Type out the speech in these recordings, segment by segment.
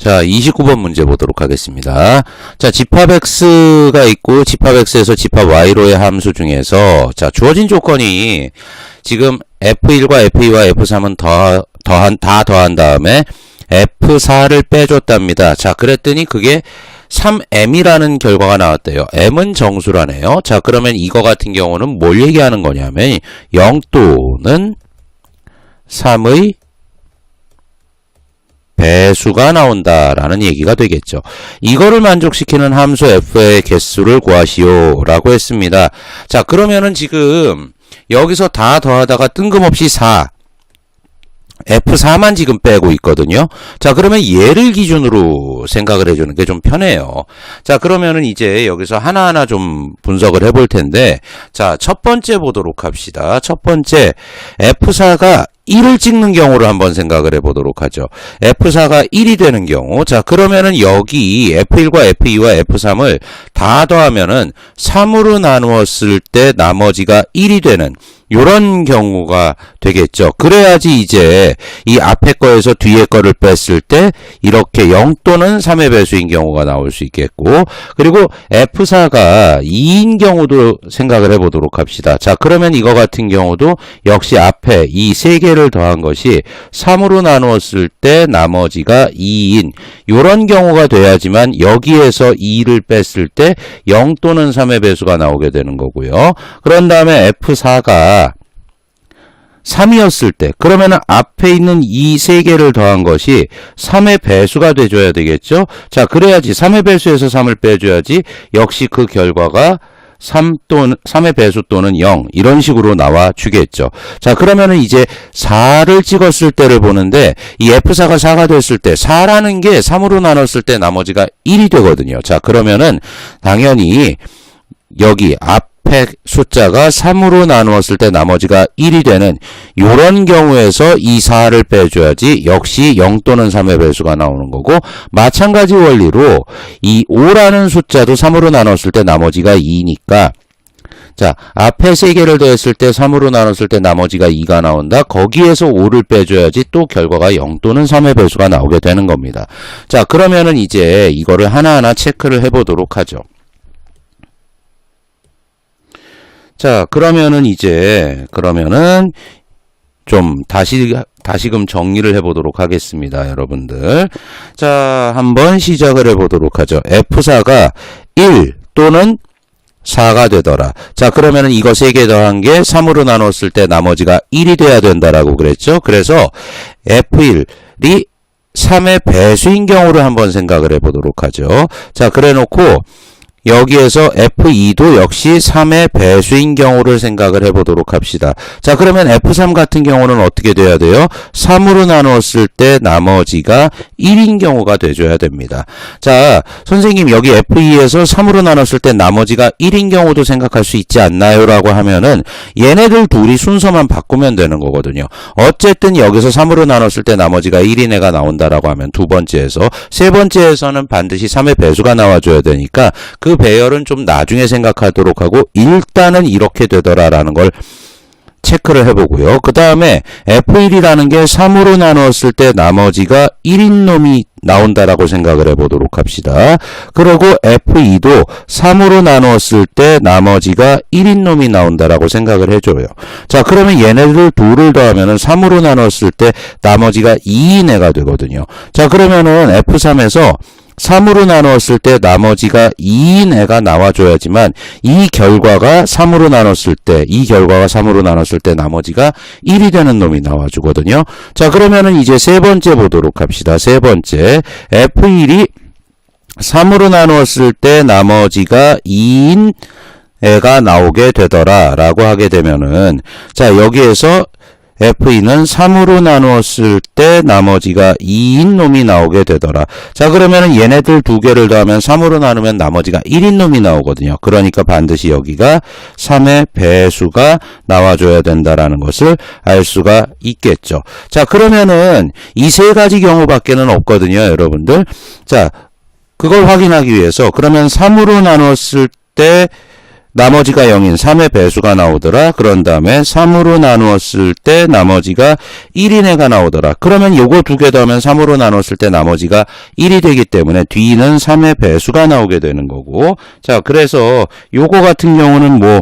자, 29번 문제 보도록 하겠습니다. 자, 집합x가 있고 집합x에서 집합y로의 함수 중에서 자, 주어진 조건이 지금 f1과 f2와 f3은 다 더한 다음에 f4를 빼줬답니다. 자, 그랬더니 그게 3m이라는 결과가 나왔대요. m은 정수라네요. 자, 그러면 이거 같은 경우는 뭘 얘기하는 거냐면 0 또는 3의 배수가 나온다라는 얘기가 되겠죠. 이거를 만족시키는 함수 f의 개수를 구하시오 라고 했습니다. 자, 그러면은 지금 여기서 다 더하다가 뜬금없이 4 F4만 지금 빼고 있거든요. 자, 그러면 얘를 기준으로 생각을 해주는 게 좀 편해요. 자, 그러면은 이제 여기서 하나하나 좀 분석을 해볼 텐데, 자, 첫 번째 보도록 합시다. 첫 번째, F4가 1을 찍는 경우를 한번 생각을 해보도록 하죠. F4가 1이 되는 경우, 자, 그러면은 여기 F1과 F2와 F3을 다 더하면은 3으로 나누었을 때 나머지가 1이 되는 요런 경우가 되겠죠. 그래야지 이제 이 앞에 거에서 뒤에 거를 뺐을 때 이렇게 0 또는 3의 배수인 경우가 나올 수 있겠고, 그리고 F4가 2인 경우도 생각을 해보도록 합시다. 자, 그러면 이거 같은 경우도 역시 앞에 이 세 개를 더한 것이 3으로 나누었을 때 나머지가 2인 요런 경우가 돼야지만 여기에서 2를 뺐을 때 0 또는 3의 배수가 나오게 되는 거고요. 그런 다음에 F4가 3이었을 때 그러면은 앞에 있는 이 세 개를 더한 것이 3의 배수가 돼줘야 되겠죠. 자, 그래야지 3의 배수에서 3을 빼줘야지 역시 그 결과가 3의 배수 또는 0 이런 식으로 나와 주겠죠. 자, 그러면은 이제 4를 찍었을 때를 보는데 이 F4가 4가 됐을 때 4라는 게 3으로 나눴을 때 나머지가 1이 되거든요. 자, 그러면은 당연히 여기 앞에 숫자가 3으로 나누었을 때 나머지가 1이 되는 요런 경우에서 이 4를 빼줘야지 역시 0 또는 3의 배수가 나오는 거고, 마찬가지 원리로 이 5라는 숫자도 3으로 나눴을 때 나머지가 2니까 자, 앞에 3개를 더했을 때 3으로 나눴을 때 나머지가 2가 나온다. 거기에서 5를 빼줘야지 또 결과가 0 또는 3의 배수가 나오게 되는 겁니다. 자, 그러면은 이제 이거를 하나하나 체크를 해보도록 하죠. 자, 그러면은 좀 다시금 정리를 해보도록 하겠습니다, 여러분들. 자, 한번 시작을 해보도록 하죠. F4가 1 또는 4가 되더라. 자, 그러면은 이거 3개 더한 게 3으로 나눴을 때 나머지가 1이 돼야 된다라고 그랬죠. 그래서 F1이 3의 배수인 경우를 한번 생각을 해보도록 하죠. 자, 그래 놓고 여기에서 F2도 역시 3의 배수인 경우를 생각을 해보도록 합시다. 자, 그러면 F3 같은 경우는 어떻게 돼야 돼요? 3으로 나누었을 때 나머지가 1인 경우가 돼줘야 됩니다. 자, 선생님 여기 F2에서 3으로 나눴을 때 나머지가 1인 경우도 생각할 수 있지 않나요? 라고 하면은 얘네들 둘이 순서만 바꾸면 되는 거거든요. 어쨌든 여기서 3으로 나눴을 때 나머지가 1인 애가 나온다라고 하면 두 번째에서, 세 번째에서는 반드시 3의 배수가 나와줘야 되니까 그 배열은 좀 나중에 생각하도록 하고 일단은 이렇게 되더라라는 걸 체크를 해보고요. 그 다음에 F1이라는 게 3으로 나누었을 때 나머지가 1인 놈이 나온다라고 생각을 해보도록 합시다. 그리고 F2도 3으로 나누었을 때 나머지가 1인 놈이 나온다라고 생각을 해줘요. 자, 그러면 얘네들 둘을 더하면은 3으로 나누었을 때 나머지가 2인 애가 되거든요. 자, 그러면은 F3에서 3으로 나누었을 때 나머지가 2인 애가 나와줘야지만 이 결과가 3으로 나눴을 때 나머지가 1이 되는 놈이 나와주거든요. 자, 그러면은 이제 세 번째 보도록 합시다. 세 번째, F1이 3으로 나누었을 때 나머지가 2인 애가 나오게 되더라 라고 하게 되면은, 자, 여기에서 F2는 3으로 나누었을 때 나머지가 2인 놈이 나오게 되더라. 자, 그러면은 얘네들 두 개를 더하면 3으로 나누면 나머지가 1인 놈이 나오거든요. 그러니까 반드시 여기가 3의 배수가 나와줘야 된다라는 것을 알 수가 있겠죠. 자, 그러면은 이 세 가지 경우밖에는 없거든요, 여러분들. 자, 그걸 확인하기 위해서 그러면 3으로 나눴을 때 나머지가 0인 3의 배수가 나오더라. 그런 다음에 3으로 나누었을 때 나머지가 1인 애가 나오더라. 그러면 요거 두 개 더하면 3으로 나눴을 때 나머지가 1이 되기 때문에 뒤는 3의 배수가 나오게 되는 거고. 자, 그래서 요거 같은 경우는 뭐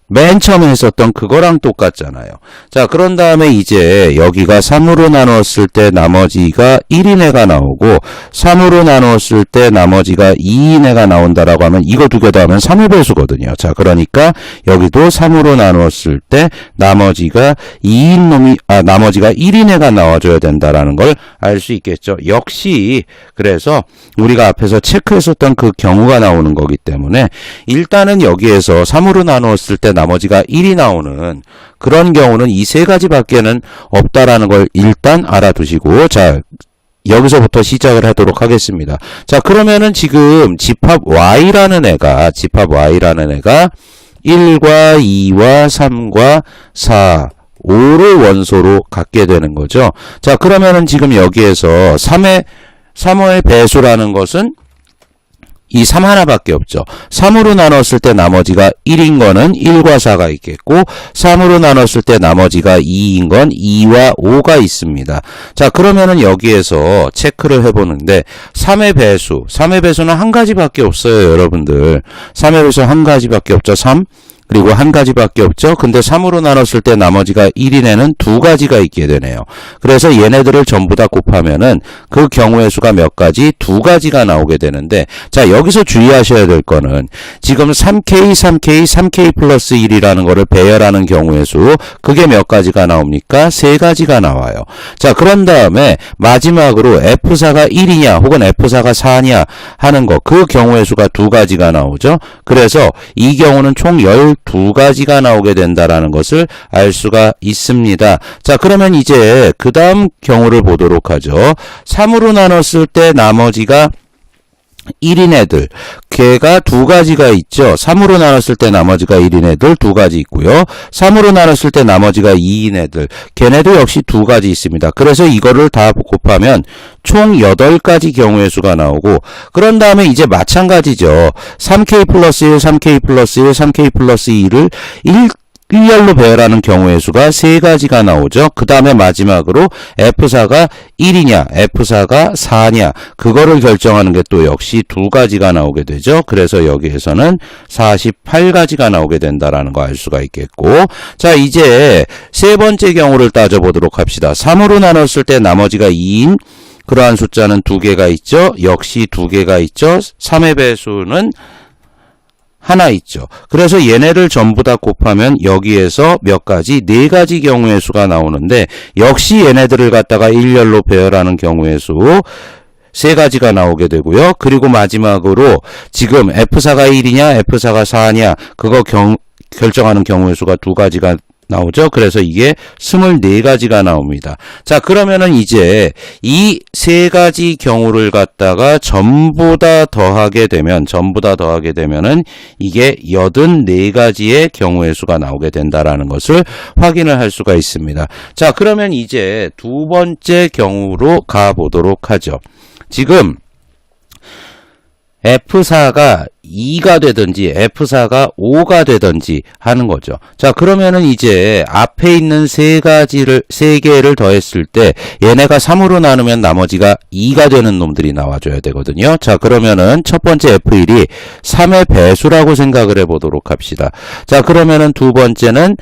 맨 처음에 했었던 그거랑 똑같잖아요. 자, 그런 다음에 이제 여기가 3으로 나눴을 때 나머지가 1인 애가 나오고 3으로 나눴을 때 나머지가 2인 애가 나온다라고 하면 이거 두 개 더하면 3의 배수거든요. 자, 그러니까 여기도 3으로 나눴을 때 나머지가 1인 애가 나와줘야 된다라는 걸 알 수 있겠죠. 역시 그래서 우리가 앞에서 체크했었던 그 경우가 나오는 거기 때문에 일단은 여기에서 3으로 나누었을 때 나머지가 1이 나오는 그런 경우는 이 세 가지밖에는 없다라는 걸 일단 알아두시고, 자, 여기서부터 시작을 하도록 하겠습니다. 자, 그러면은 지금 집합 y라는 애가 1과 2와 3과 4 5를 원소로 갖게 되는 거죠. 자, 그러면은 지금 여기에서 3의 배수라는 것은 이 3 하나밖에 없죠. 3으로 나눴을 때 나머지가 1인 거는 1과 4가 있겠고 3으로 나눴을 때 나머지가 2인 건 2와 5가 있습니다. 자, 그러면은 여기에서 체크를 해보는데 3의 배수는 한 가지밖에 없어요, 여러분들. 3의 배수 한 가지밖에 없죠. 3 그리고 한 가지밖에 없죠. 근데 3으로 나눴을 때 나머지가 1인에는 두 가지가 있게 되네요. 그래서 얘네들을 전부 다 곱하면은 그 경우의 수가 몇 가지? 두 가지가 나오게 되는데, 자, 여기서 주의하셔야 될 거는 지금 3K 플러스 1이라는 거를 배열하는 경우의 수, 그게 몇 가지가 나옵니까? 세 가지가 나와요. 자, 그런 다음에 마지막으로 F4가 1이냐 혹은 F4가 4냐 하는 거, 그 경우의 수가 두 가지가 나오죠. 그래서 이 경우는 총 12가지가 나오게 된다라는 것을 알 수가 있습니다. 자, 그러면 이제 그 다음 경우를 보도록 하죠. 3으로 나눴을 때 나머지가 1인 애들, 걔가 두 가지가 있죠. 3으로 나눴을 때 나머지가 1인 애들 두 가지 있고요. 3으로 나눴을 때 나머지가 2인 애들, 걔네도 역시 두 가지 있습니다. 그래서 이거를 다 곱하면 총 8가지 경우의 수가 나오고, 그런 다음에 이제 마찬가지죠. 3K 플러스 1, 3K 플러스 1, 3K 플러스 2를 1열로 배열하는 경우의 수가 세 가지가 나오죠. 그 다음에 마지막으로 F4가 1이냐, F4가 4냐, 그거를 결정하는 게 또 역시 두 가지가 나오게 되죠. 그래서 여기에서는 48가지가 나오게 된다라는 거 알 수가 있겠고, 자, 이제 세 번째 경우를 따져보도록 합시다. 3으로 나눴을 때 나머지가 2인 그러한 숫자는 두 개가 있죠. 역시 두 개가 있죠. 3의 배수는 하나 있죠. 그래서 얘네를 전부 다 곱하면 여기에서 몇 가지? 네 가지 경우의 수가 나오는데, 역시 얘네들을 갖다가 일렬로 배열하는 경우의 수 세 가지가 나오게 되고요. 그리고 마지막으로 지금 F4가 1이냐 F4가 4냐 그거 결정하는 경우의 수가 두 가지가 나오죠. 그래서 이게 24가지가 나옵니다. 자, 그러면은 이제 이 세 가지 경우를 갖다가 전부 다 더하게 되면은 이게 84가지의 경우의 수가 나오게 된다라는 것을 확인을 할 수가 있습니다. 자, 그러면 이제 두 번째 경우로 가보도록 하죠. 지금 F4가 2가 되든지 F4가 5가 되든지 하는 거죠. 자, 그러면은 이제 앞에 있는 세 개를 더했을 때 얘네가 3으로 나누면 나머지가 2가 되는 놈들이 나와줘야 되거든요. 자, 그러면은 첫 번째 F1이 3의 배수라고 생각을 해보도록 합시다. 자, 그러면은 두 번째는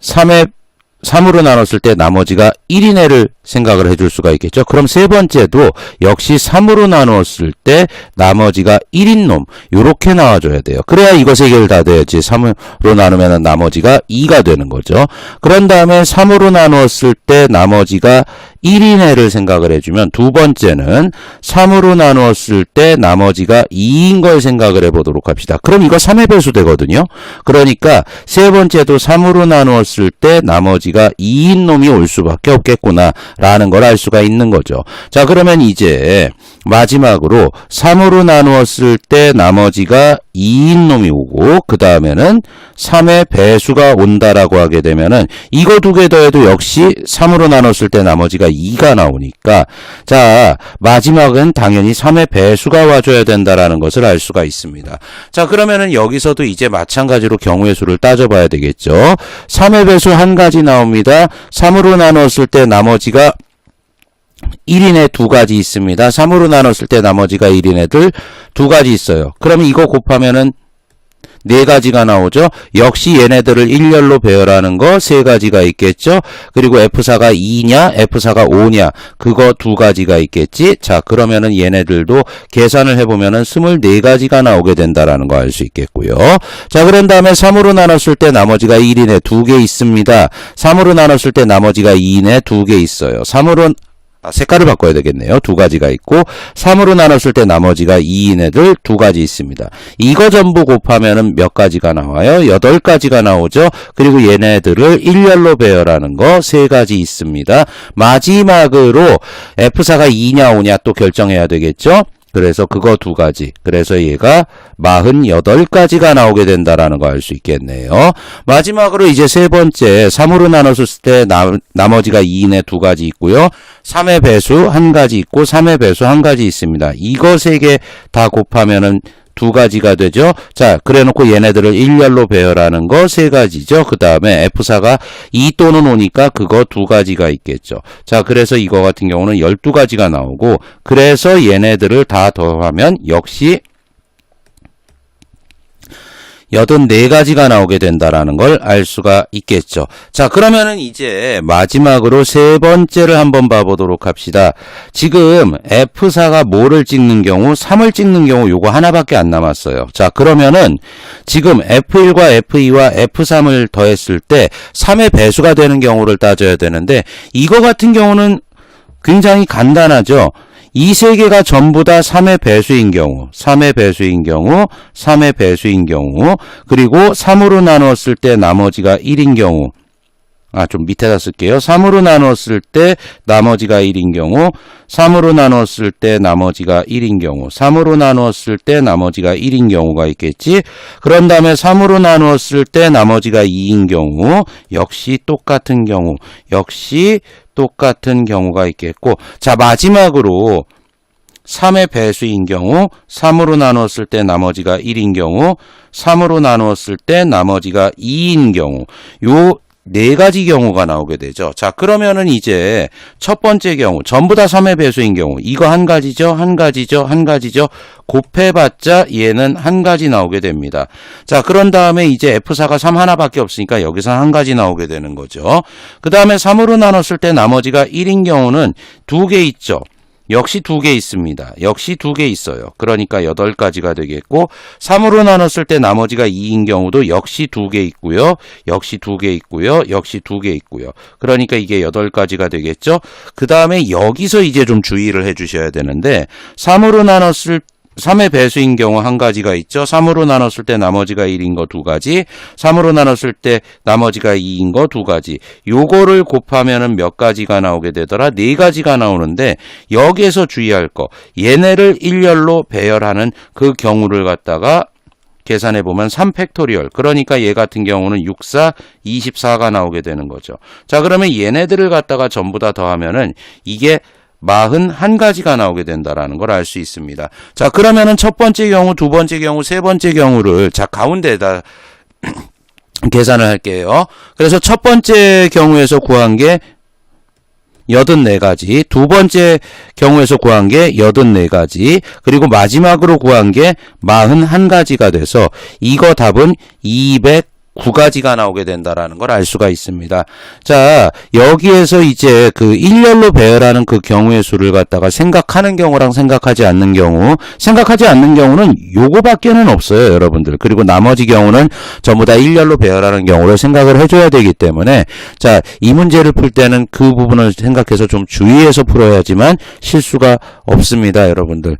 3으로 나눴을 때 나머지가 1인 애를 생각을 해줄 수가 있겠죠. 그럼 세 번째도 역시 3으로 나누었을 때 나머지가 1인 놈 요렇게 나와줘야 돼요. 그래야 이거 세 개를 다 돼야지 3으로 나누면 나머지가 2가 되는 거죠. 그런 다음에 3으로 나누었을 때 나머지가 1인 애를 생각을 해주면 두 번째는 3으로 나누었을 때 나머지가 2인 걸 생각을 해보도록 합시다. 그럼 이거 3의 배수 되거든요. 그러니까 세 번째도 3으로 나누었을 때 나머지가 2인 놈이 올 수밖에 없겠구나 라는 걸 알 수가 있는 거죠. 자, 그러면 이제 마지막으로 3으로 나누었을 때 나머지가 2인 놈이 오고 그 다음에는 3의 배수가 온다라고 하게 되면은 이거 두 개 더해도 역시 3으로 나눴을 때 나머지가 2가 나오니까 자 마지막은 당연히 3의 배수가 와줘야 된다라는 것을 알 수가 있습니다. 자 그러면은 여기서도 이제 마찬가지로 경우의 수를 따져봐야 되겠죠. 3의 배수 한 가지 나옵니다. 3으로 나눴을 때 나머지가 1인에 두 가지 있습니다. 3으로 나눴을 때 나머지가 1인 애들 두 가지 있어요. 그러면 이거 곱하면은 네 가지가 나오죠. 역시 얘네들을 일렬로 배열하는 거 세 가지가 있겠죠. 그리고 F4가 2냐 F4가 5냐 그거 두 가지가 있겠지. 자 그러면은 얘네들도 계산을 해보면은 24가지가 나오게 된다라는 거 알 수 있겠고요. 자 그런 다음에 3으로 나눴을 때 나머지가 1인에 두 개 있습니다. 3으로 나눴을 때 나머지가 2인에 두 개 있어요. 3으로 색깔을 바꿔야 되겠네요. 두 가지가 있고 3으로 나눴을 때 나머지가 2인 애들 두 가지 있습니다. 이거 전부 곱하면은 몇 가지가 나와요? 8가지가 나오죠. 그리고 얘네들을 일렬로 배열하는 거 세 가지 있습니다. 마지막으로 F4가 2냐 5냐 또 결정해야 되겠죠. 그래서 그거 두 가지. 그래서 얘가 48가지가 나오게 된다라는 거 알 수 있겠네요. 마지막으로 이제 세 번째 3으로 나눴을 때 나머지가 2인에 두 가지 있고요. 3의 배수 한 가지 있고 3의 배수 한 가지 있습니다. 이거 세 개 다 곱하면은 두 가지가 되죠. 자, 그래 놓고 얘네들을 일렬로 배열하는 거 세 가지죠. 그 다음에 F4가 2 또는 5니까 그거 두 가지가 있겠죠. 자, 그래서 이거 같은 경우는 12가지가 나오고 그래서 얘네들을 다 더하면 역시 84가지가 나오게 된다라는 걸 알 수가 있겠죠. 자, 그러면은 이제 마지막으로 세 번째를 한번 봐보도록 합시다. 지금 F4가 뭐를 찍는 경우, 3을 찍는 경우 요거 하나밖에 안 남았어요. 자, 그러면은 지금 F1과 F2와 F3을 더했을 때 3의 배수가 되는 경우를 따져야 되는데 이거 같은 경우는 굉장히 간단하죠. 이 세 개가 전부 다 3의 배수인 경우, 3의 배수인 경우, 3의 배수인 경우, 그리고 3으로 나누었을 때 나머지가 1인 경우, 좀 밑에다 쓸게요. 3으로 나누었을 때 나머지가 1인 경우, 3으로 나누었을 때 나머지가 1인 경우, 3으로 나누었을 때 나머지가 1인 경우가 있겠지. 그런 다음에 3으로 나누었을 때 나머지가 2인 경우, 역시 똑같은 경우, 역시 똑같은 경우가 있겠고, 자 마지막으로 3의 배수인 경우, 3으로 나누었을 때 나머지가 1인 경우, 3으로 나누었을 때 나머지가 2인 경우, 요 네 가지 경우가 나오게 되죠. 자, 그러면은 이제 첫 번째 경우, 전부 다 3의 배수인 경우, 이거 한 가지죠, 한 가지죠, 한 가지죠. 곱해봤자 얘는 한 가지 나오게 됩니다. 자, 그런 다음에 이제 F4가 3 하나밖에 없으니까 여기서 한 가지 나오게 되는 거죠. 그 다음에 3으로 나눴을 때 나머지가 1인 경우는 두 개 있죠. 역시 두 개 있습니다. 역시 두 개 있어요. 그러니까 8가지가 되겠고 3으로 나눴을 때 나머지가 2인 경우도 역시 두 개 있고요. 역시 두 개 있고요. 역시 두 개 있고요. 그러니까 이게 8가지가 되겠죠. 그 다음에 여기서 이제 좀 주의를 해 주셔야 되는데 3으로 나눴을 3의 배수인 경우 한 가지가 있죠. 3으로 나눴을 때 나머지가 1인 거 두 가지, 3으로 나눴을 때 나머지가 2인 거 두 가지. 요거를 곱하면은 몇 가지가 나오게 되더라? 4가지가 나오는데 여기에서 주의할 거, 얘네를 일렬로 배열하는 그 경우를 갖다가 계산해 보면 3팩토리얼. 그러니까 얘 같은 경우는 6, 4, 24가 나오게 되는 거죠. 자, 그러면 얘네들을 갖다가 전부 다 더하면은 이게 41가지가 나오게 된다라는 걸 알 수 있습니다. 자, 그러면은 첫 번째 경우, 두 번째 경우, 세 번째 경우를 자 가운데다 계산을 할게요. 그래서 첫 번째 경우에서 구한 게 84가지, 두 번째 경우에서 구한 게 84가지, 그리고 마지막으로 구한 게 41가지가 돼서 이거 답은 209가지가 나오게 된다라는 걸 알 수가 있습니다. 자, 여기에서 이제 그 일렬로 배열하는 그 경우의 수를 갖다가 생각하는 경우랑 생각하지 않는 경우는 요거밖에는 없어요, 여러분들. 그리고 나머지 경우는 전부 다 일렬로 배열하는 경우를 생각을 해줘야 되기 때문에 자, 이 문제를 풀 때는 그 부분을 생각해서 좀 주의해서 풀어야지만 실수가 없습니다, 여러분들.